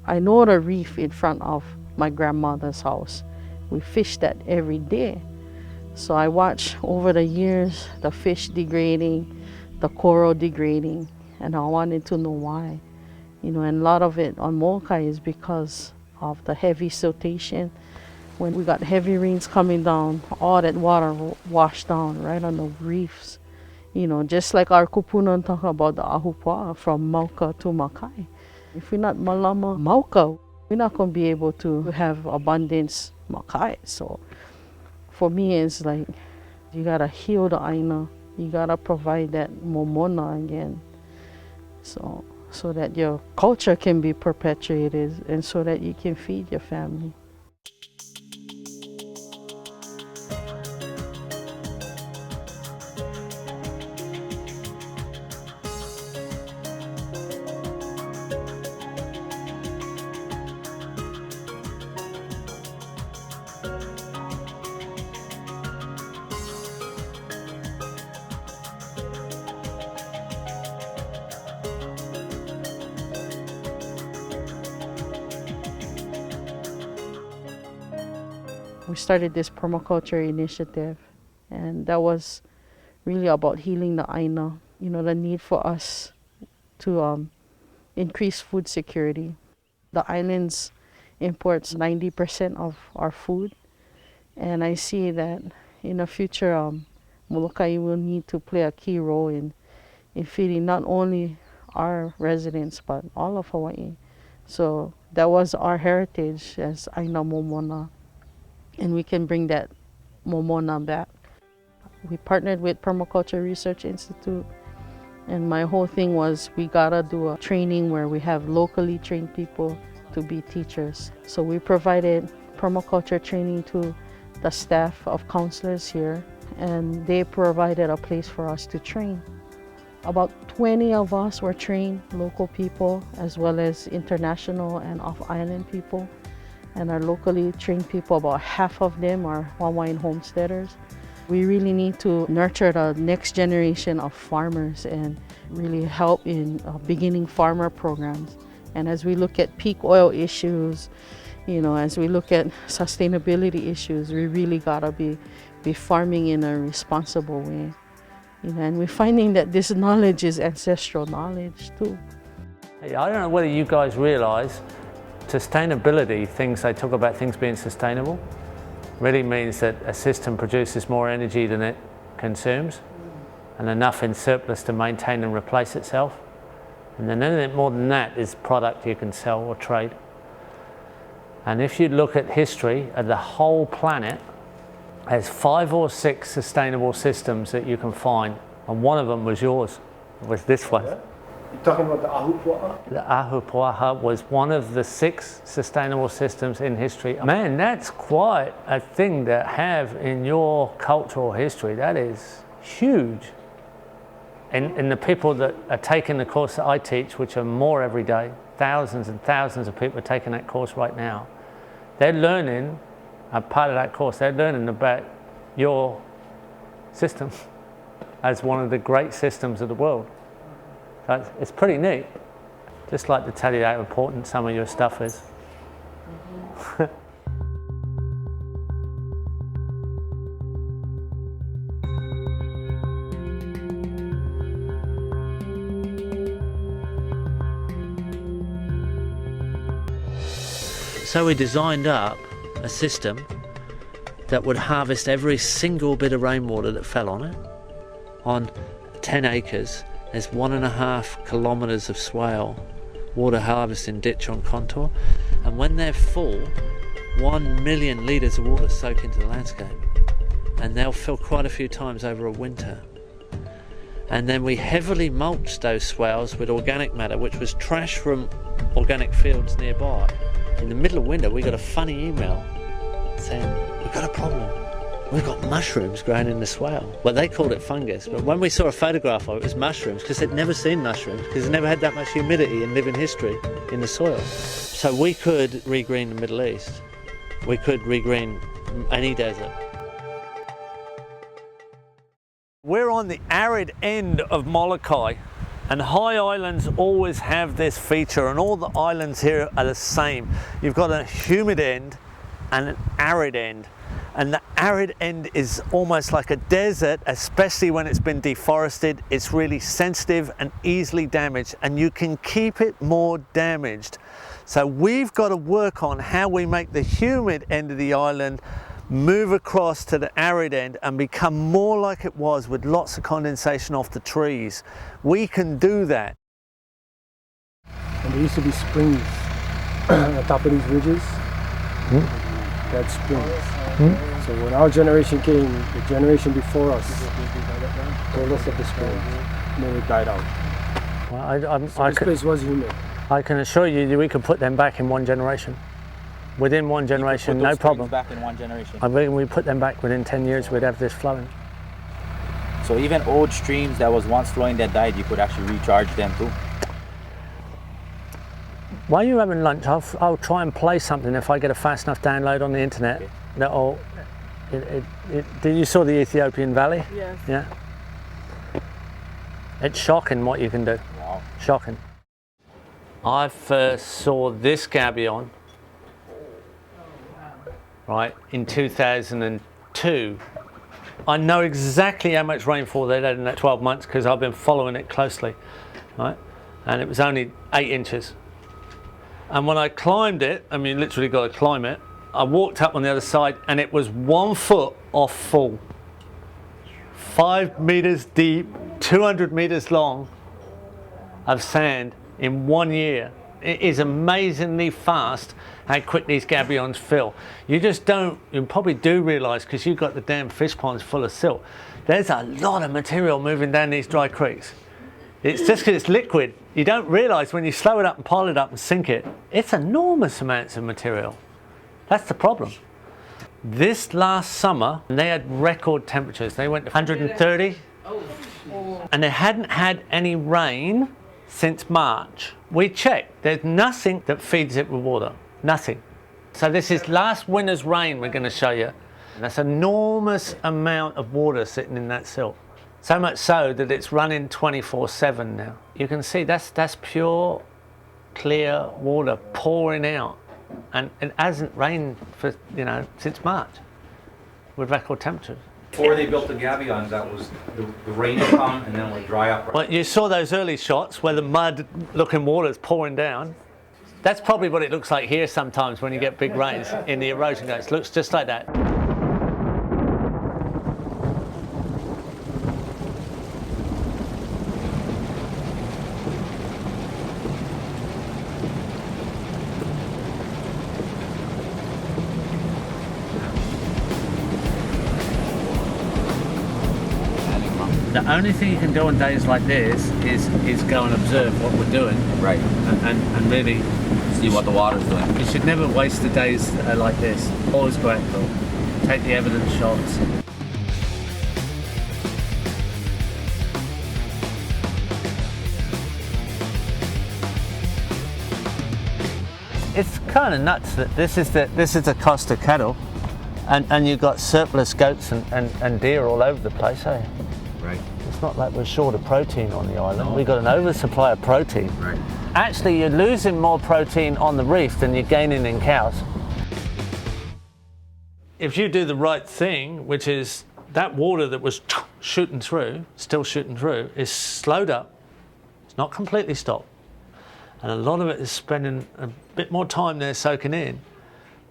I know the reef in front of my grandmother's house. We fish that every day. So I watch over the years the fish degrading, the coral degrading, and I wanted to know why. And a lot of it on Molokaʻi is because of the heavy siltation. When we got heavy rains coming down, all that water washed down right on the reefs. Just like our kupuna talk about the ahupua'a from Mauka to Makai. If we're not Mālama Molokaʻi, we're not going to be able to have abundance Makai. So for me, it's like you got to heal the ʻAina. You got to provide that Momona again. So that your culture can be perpetuated and so that you can feed your family. We started this permaculture initiative, and that was really about healing the ʻAina. The need for us to increase food security. The islands imports 90% of our food, and I see that in the future, Molokaʻi will need to play a key role in feeding not only our residents but all of Hawaii. So that was our heritage as ʻAina Momona. And we can bring that Momona back. We partnered with Permaculture Research Institute, and my whole thing was we gotta do a training where we have locally trained people to be teachers. So we provided permaculture training to the staff of counselors here, and they provided a place for us to train. About 20 of us were trained, local people as well as international and off-island people. And our locally trained people, about half of them are Hawaiian homesteaders. We really need to nurture the next generation of farmers and really help in beginning farmer programs. And as we look at peak oil issues, as we look at sustainability issues, we really gotta be farming in a responsible way. And we're finding that this knowledge is ancestral knowledge too. I don't know whether you guys realize sustainability, they talk about things being sustainable, really means that a system produces more energy than it consumes and enough in surplus to maintain and replace itself. And then anything more than that is product you can sell or trade. And if you look at history of the whole planet, there's 5 or 6 sustainable systems that you can find, and one of them was yours, was this one. You're talking about the ahupua'a? The ahupua'a was one of the 6 sustainable systems in history. Man, that's quite a thing to have in your cultural history. That is huge. And the people that are taking the course that I teach, which are more every day, thousands and thousands of people are taking that course right now. They're learning, a part of that course, they're learning about your system as one of the great systems of the world. So it's pretty neat. Just like to tell you how important some of your stuff is. So we designed up a system that would harvest every single bit of rainwater that fell on it. On 10 acres, there's 1.5 kilometres of swale, water harvesting ditch on contour, and when they're full, 1 million litres of water soak into the landscape, and they'll fill quite a few times over a winter. And then we heavily mulched those swales with organic matter, which was trash from organic fields nearby. In the middle of winter, we got a funny email saying, "We've got a problem. We've got mushrooms growing in the swale." Well, they called it fungus, but when we saw a photograph of it, it was mushrooms, because they'd never seen mushrooms, because they never had that much humidity in living history in the soil. So we could regreen the Middle East. We could regreen any desert. We're on the arid end of Molokaʻi, And high islands always have this feature, and all the islands here are the same. You've got a humid end and an arid end. And the arid end is almost like a desert, especially when it's been deforested. It's really sensitive and easily damaged, and you can keep it more damaged. So we've got to work on how we make the humid end of the island move across to the arid end and become more like it was, with lots of condensation off the trees. We can do that. And there used to be springs on top of these ridges. That springs. So when our generation came, the generation before us told us of the springs, and then it died out. Well, So this place was humid. I can assure you that we could put them back in one generation. Within one generation, no problem. Back in one generation. I mean, we put them back within 10 years, we'd have this flowing. So even old streams that was once flowing that died, you could actually recharge them too? While you're having lunch, I'll try and play something if I get a fast enough download on the internet. Okay. That'll, you saw the Ethiopian Valley? Yes. Yeah. It's shocking what you can do. Wow. Shocking. I first saw this gabion, right, in 2002. I know exactly how much rainfall they'd had in that 12 months because I've been following it closely, right? And it was only 8 inches. And when I climbed it, I mean, literally got to climb it, I walked up on the other side and it was 1 foot off full. 5 meters deep, 200 meters long of sand in 1 year. It is amazingly fast how quick these gabions fill. You just don't, you probably do realise, because you've got the damn fish ponds full of silt, there's a lot of material moving down these dry creeks. It's just because it's liquid. You don't realise when you slow it up and pile it up and sink it, it's enormous amounts of material. That's the problem. This last summer, they had record temperatures. They went to 130, and they hadn't had any rain since March. We checked, there's nothing that feeds it with water, nothing. So this is last winter's rain we're going to show you. That's an enormous amount of water sitting in that silt. So much so that it's running 24/7 now. You can see that's pure, clear water pouring out. And it hasn't rained for, since March with record temperatures. Before they built the gabions, that was the rain would come and then it would dry up. Well, you saw those early shots where the mud-looking water is pouring down. That's probably what it looks like here sometimes when you get big rains in the erosion guys. It looks just like that. The only thing you can do on days like this is go and observe what we're doing. Right. And really See what the water's doing. you should never waste the days like this. Always go out and take the evidence shots. It's kind of nuts that this is the cost of cattle, and you've got surplus goats and deer all over the place, eh? Right. It's not like we're short of protein on the island. We've got an oversupply of protein. Right. Actually, you're losing more protein on the reef than you're gaining in cows. If you do the right thing, which is that water that was shooting through, still shooting through, is slowed up. It's not completely stopped. And a lot of it is spending a bit more time there soaking in.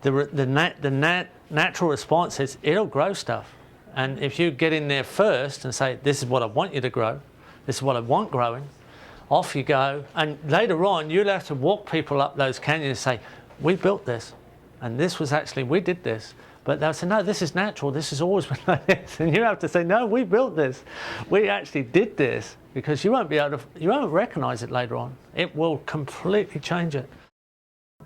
The natural response is it'll grow stuff. And if you get in there first and say, this is what I want you to grow, this is what I want growing, off you go. And later on, you'll have to walk people up those canyons and say, we built this. And this was actually, we did this. But they'll say, no, this is natural. This has always been like this. And you have to say, no, we built this. We actually did this, because you won't be able to, you won't recognize it later on. It will completely change it.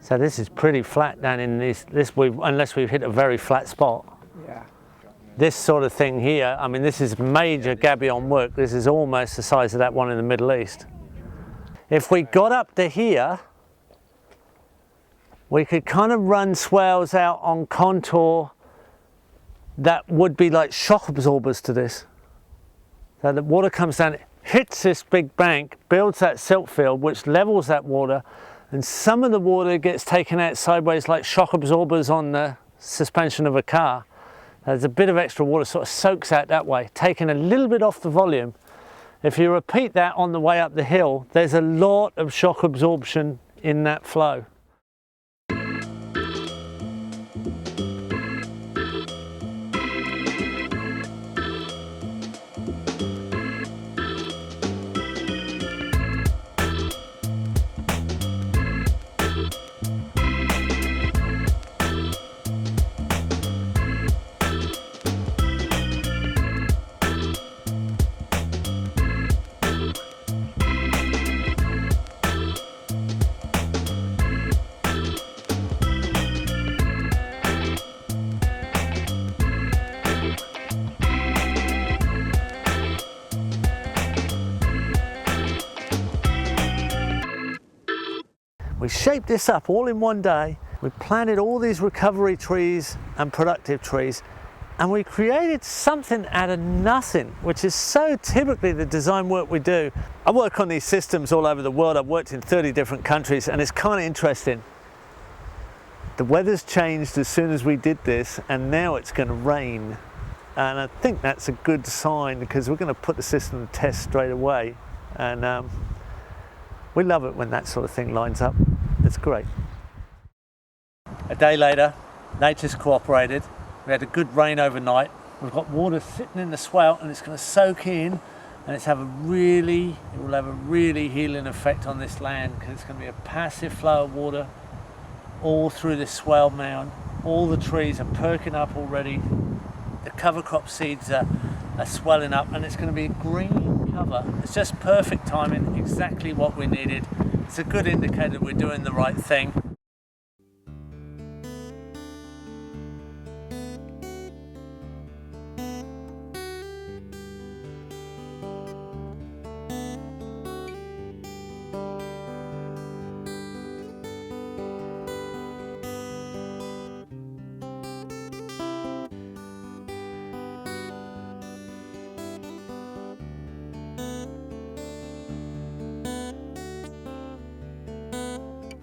So this is pretty flat down in unless we've hit a very flat spot. Yeah. This sort of thing here, I mean, this is major gabion work. This is almost the size of that one in the Middle East. If we got up to here, we could kind of run swales out on contour that would be like shock absorbers to this. So the water comes down, hits this big bank, builds that silt field, which levels that water, and some of the water gets taken out sideways like shock absorbers on the suspension of a car. There's a bit of extra water sort of soaks out that way, taking a little bit off the volume. If you repeat that on the way up the hill, there's a lot of shock absorption in that flow. We shaped this up all in one day. We planted all these recovery trees and productive trees, and we created something out of nothing, which is so typically the design work we do. I work on these systems all over the world. I've worked in 30 different countries, and it's kind of interesting. The weather's changed as soon as we did this, and now it's going to rain. And I think that's a good sign, because we're going to put the system to test straight away. And we love it when that sort of thing lines up. It's great. A day later, nature's cooperated. We had a good rain overnight. We've got water sitting in the swale, and it's going to soak in, and it will have a really healing effect on this land, because it's going to be a passive flow of water all through this swale mound. All the trees are perking up already. The cover crop seeds are swelling up, and it's going to be a green cover. It's just perfect timing, exactly what we needed. It's a good indicator we're doing the right thing.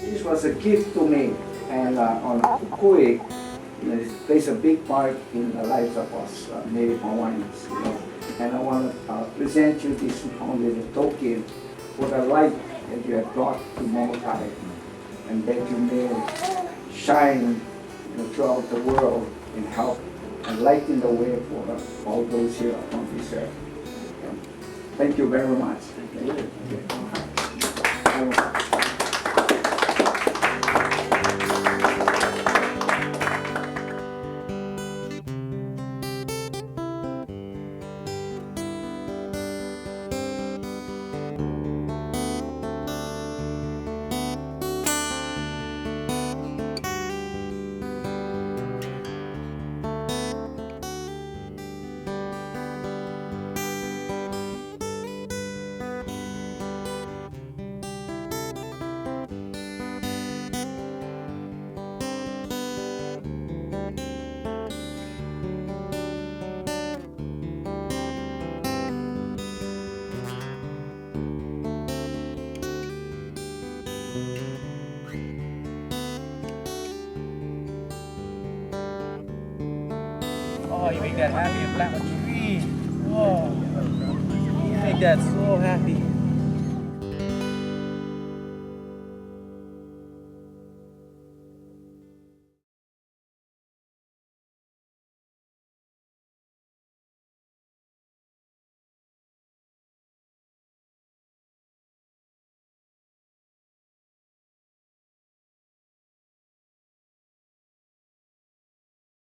This was a gift to me, and on Kukui, it plays a big part in the lives of us Native Hawaiians. And I want to present you this only the token for the light that you have brought to Molokaʻi, and that you may shine throughout the world and help and lighten the way for all those here on this earth. Thank you very much. Thank you. Oh, you make that happy and plant a tree. Oh, you make that so happy.